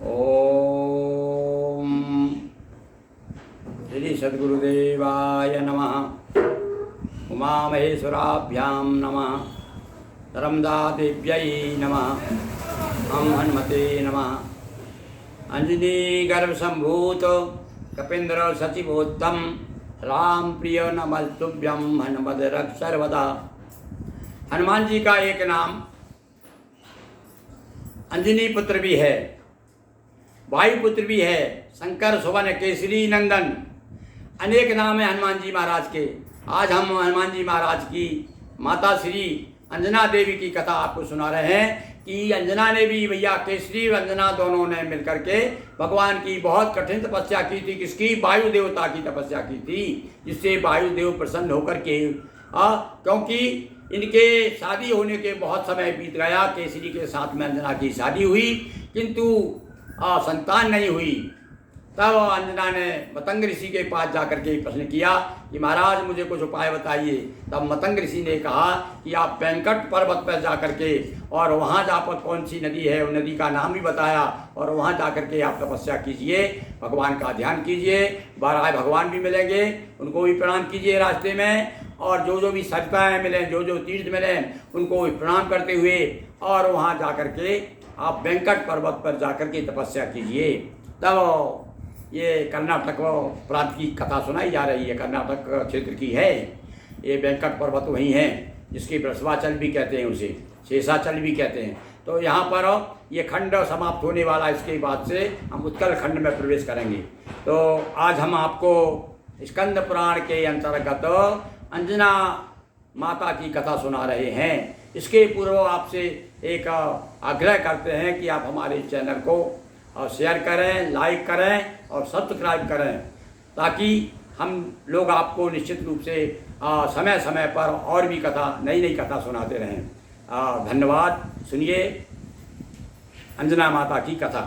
ओम श्री सद्गुरुदेवाय नमः। उमा महेश्वराभ्यां नमः। धर्मदादेव्यै नमः। हम हनुमते नमः। अंजनी गर्भ संभूत कपिंद्र सचिवोत्तम राम प्रिय नमस्तुभ्यं हनुमद रक्ष सर्वदा। हनुमान जी का एक नाम अंजनी पुत्र भी है, वायुपुत्र भी है, शंकर सुवन केसरी नंदन, अनेक नाम है हनुमान जी महाराज के। आज हम हनुमान जी महाराज की माता श्री अंजना देवी की कथा आपको सुना रहे हैं कि अंजना ने भी भैया केसरी और अंजना दोनों ने मिलकर के भगवान की बहुत कठिन तपस्या की थी। किसकी? वायु देवता की तपस्या की थी, जिससे वायु देव प्रसन्न होकर के क्योंकि इनके शादी होने के बहुत समय बीत गया, केसरी के साथ में अंजना की शादी हुई किंतु संतान नहीं हुई। तब अंजना ने मतंग ऋषि के पास जाकर के प्रश्न किया कि महाराज मुझे कुछ उपाय बताइए। तब मतंग ऋषि ने कहा कि आप वेंकट पर्वत पर जाकर के और वहाँ जा पर कौन सी नदी है, उन नदी का नाम भी बताया, और वहाँ जाकर के आप तपस्या कीजिए, भगवान का ध्यान कीजिए, बारह भगवान भी मिलेंगे, उनको भी प्रणाम कीजिए रास्ते में, और जो भी सरिताएँ मिलें, जो तीर्थ मिलें, उनको भी प्रणाम करते हुए और वहाँ जाकर के आप वेंकट पर्वत पर जाकर के तपस्या कीजिए। तब ये कर्नाटक प्रांत की कथा सुनाई जा रही है, कर्नाटक क्षेत्र की है। ये वेंकट पर्वत वहीं है, जिसकी वृषभाचल भी कहते हैं, उसे शेषाचल भी कहते हैं। तो यहाँ पर ये खंड समाप्त होने वाला, इसके बाद से हम उत्कल खंड में प्रवेश करेंगे। तो आज हम आपको स्कंद पुराण के अंतर्गत अंजना माता की कथा सुना रहे हैं। इसके पूर्व आपसे एक आग्रह करते हैं कि आप हमारे चैनल को शेयर करें, लाइक करें और सब्सक्राइब करें, ताकि हम लोग आपको निश्चित रूप से समय समय पर और भी नई कथा सुनाते रहें। धन्यवाद। सुनिए अंजना माता की कथा।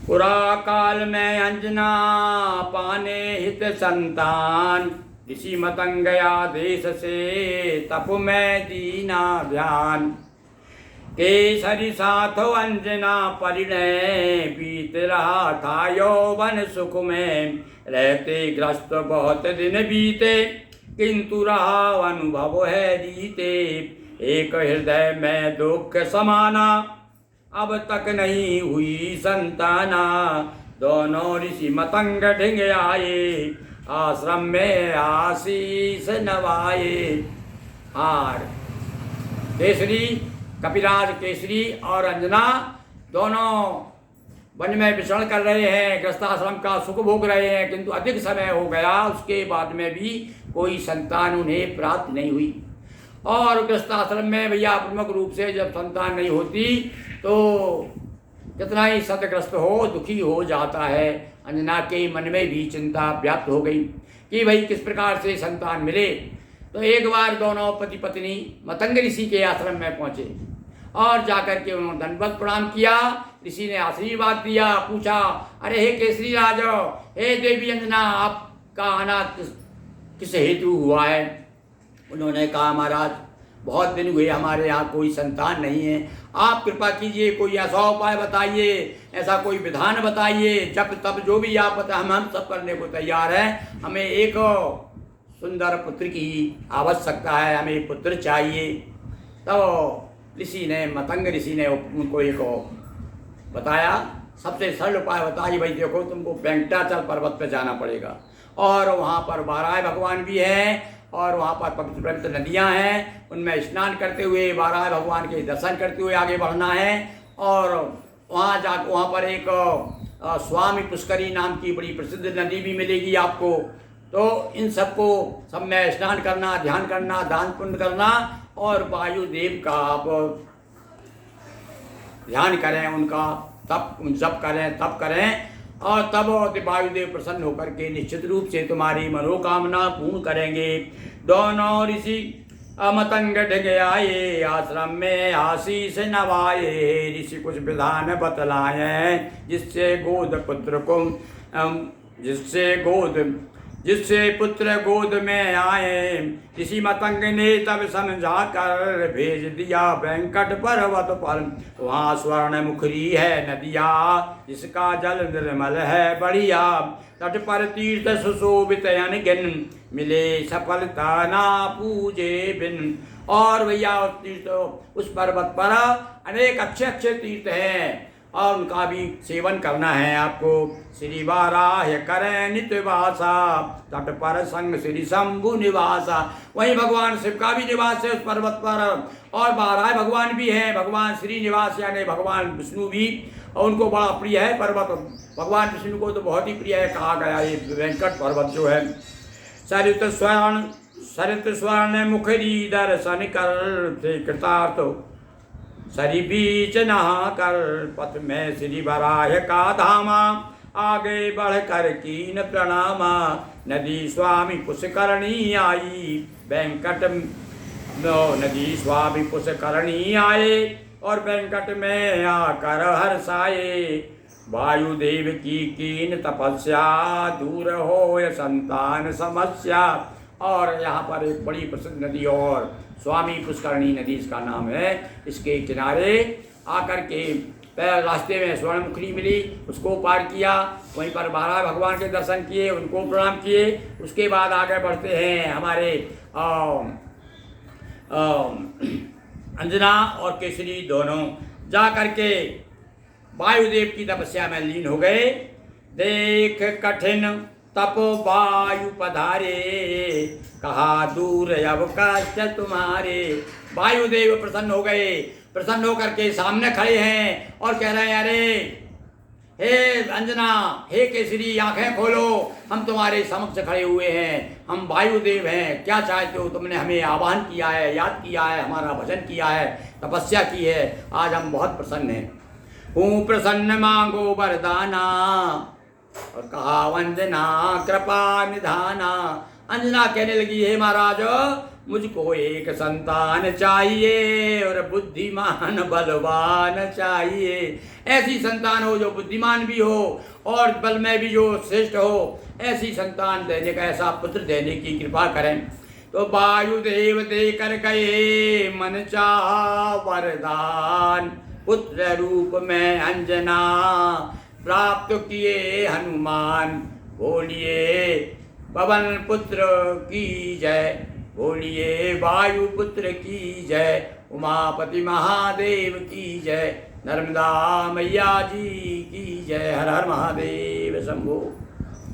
पुरा काल में अंजना पाने हित संतान, ऋषि मतंग गया देश से तप में दीना ध्यान। केसरी साथ अंजना परिणय, बीत रहा था यौवन सुख में, रहते ग्रस्त बहुत दिन बीते, किंतु रहा अनुभव है रीते। एक हृदय में दुख समाना, अब तक नहीं हुई संताना। दोनों ऋषि मतंग ढिंग आए, आश्रम में आशीष नवाए। हार केसरी, कपिराज केसरी और अंजना दोनों वन में विचरण कर रहे हैं, गृहस्थाश्रम का सुख भोग रहे हैं, किंतु अधिक समय हो गया, उसके बाद में भी कोई संतान उन्हें प्राप्त नहीं हुई। और गृहस्थाश्रम में भैया प्रमुख रूप से जब संतान नहीं होती तो कितना ही सतग्रस्त हो, दुखी हो जाता है। अंजना के मन में भी चिंता व्याप्त हो गई कि भाई किस प्रकार से संतान मिले। तो एक बार दोनों पति पत्नी मतंग ऋषि के आश्रम में पहुंचे और जाकर के उन्होंने दंडवत प्रणाम किया। ऋषि ने आशीर्वाद दिया, पूछा, अरे हे केसरी राज, हे देवी अंजना, आपका आना किस हेतु हुआ है? उन्होंने कहा, महाराज बहुत दिन हुए, हमारे यहाँ कोई संतान नहीं है, आप कृपा कीजिए, कोई ऐसा उपाय बताइए, ऐसा कोई विधान बताइए, जब तब जो भी आप बताएं हम सब करने को तैयार हैं। हमें एक सुंदर पुत्र की आवश्यकता है, हमें पुत्र चाहिए। तो मतंग ऋषि ने उनको एक बताया, सबसे सरल उपाय बताइए, भाई देखो तुमको वेंकटाचल पर्वत पर जाना पड़ेगा, और वहाँ पर 12 भगवान भी हैं, और वहाँ पर पवित्र पवित्र नदियाँ हैं, उनमें स्नान करते हुए 12 भगवान के दर्शन करते हुए आगे बढ़ना है। और वहाँ पर एक स्वामी पुष्करी नाम की बड़ी प्रसिद्ध नदी भी मिलेगी आपको। तो इन सबको सब में स्नान करना, ध्यान करना, दान पुण्य करना, और वायुदेव का आप ध्यान करें, उनका जप करें, तप करें, और तब वायुदेव प्रसन्न होकर के निश्चित रूप से तुम्हारी मनोकामना पूर्ण करेंगे। दोनों ऋषि मतंग ढिग आए, आश्रम में आशीष नवाए। ऋषि कुछ विधान बतलाए, जिससे गोद जिससे पुत्र गोद में आए। ऋषि मतंग ने तब समझा कर भेज दिया वेंकट पर्वत पर। वहाँ स्वर्ण मुखरी है नदिया, जिसका जल निर्मल है बढ़िया। तट पर तीर्थ सुशोभित अनगिन, मिले सफलता ना पूजे बिन। और भैया उस तीर्थ, उस पर्वत पर अनेक अच्छे अच्छे तीर्थ हैं और उनका भी सेवन करना है आपको। श्री वाराह करें नित्यवासा, तट पर संग श्री शंभु निवासा। वहीं भगवान शिव का भी निवास है उस पर्वत पर, और वाराह भगवान भी हैं, भगवान श्रीनिवास यानी भगवान विष्णु भी, और उनको बड़ा प्रिय है पर्वत। भगवान विष्णु को तो बहुत ही प्रिय है कहा गया ये वेंकट पर्वत जो है। सरित स्वर्ण मुखरी दर्शन कर थे कृतार्थ, सरी बीच नहा कर पथ में श्री वराह का धामा। आगे बढ़कर कीन प्रणामा, नदी स्वामी पुष्करणी आई। वेंकट नदी स्वामी पुष्करणी आए, और वेंकट में आकर हर्षाए। वायुदेव की कीन तपस्या, दूर हो संतान समस्या। और यहाँ पर एक बड़ी प्रसिद्ध नदी और स्वामी पुष्करणी नदी इसका नाम है। इसके किनारे आकर के रास्ते में स्वर्णमुखी मिली, उसको पार किया। वहीं पर बारह भगवान के दर्शन किए, उनको प्रणाम किए। उसके बाद आगे बढ़ते हैं हमारे अंजना और केसरी दोनों जा करके वायुदेव की तपस्या में लीन हो गए। देख कठिन तप वायु पधारे, कहा दूर अब कष्ट तुम्हारे। वायुदेव प्रसन्न हो गए, प्रसन्न होकर के सामने खड़े हैं और कह रहे हैं अरे हे अंजना, हे केसरी, आंखें खोलो, हम तुम्हारे समक्ष खड़े हुए हैं, हम वायुदेव हैं, क्या चाहते हो? तुमने हमें आह्वान किया है, याद किया है, हमारा भजन किया है, तपस्या की है, आज हम बहुत प्रसन्न हैं। हूँ प्रसन्न मांगो वरदाना, और कहा वंदना कृपा निधाना। अंजना कहने लगी हे महाराज, मुझको एक संतान चाहिए और बुद्धिमान बलवान चाहिए। ऐसी संतान हो जो बुद्धिमान भी हो और बल में भी जो श्रेष्ठ हो, ऐसी संतान देने का, ऐसा पुत्र देने की कृपा करें। तो वायुदेव दे कर गए मन चाहा वरदान, पुत्र रूप में अंजना प्राप्त किए हनुमान। बोलिए पवन पुत्र की जय, बोलिए वायु पुत्र की जय, उमापति महादेव की जय, नर्मदा मैया जी की जय। हर हर महादेव शंभो।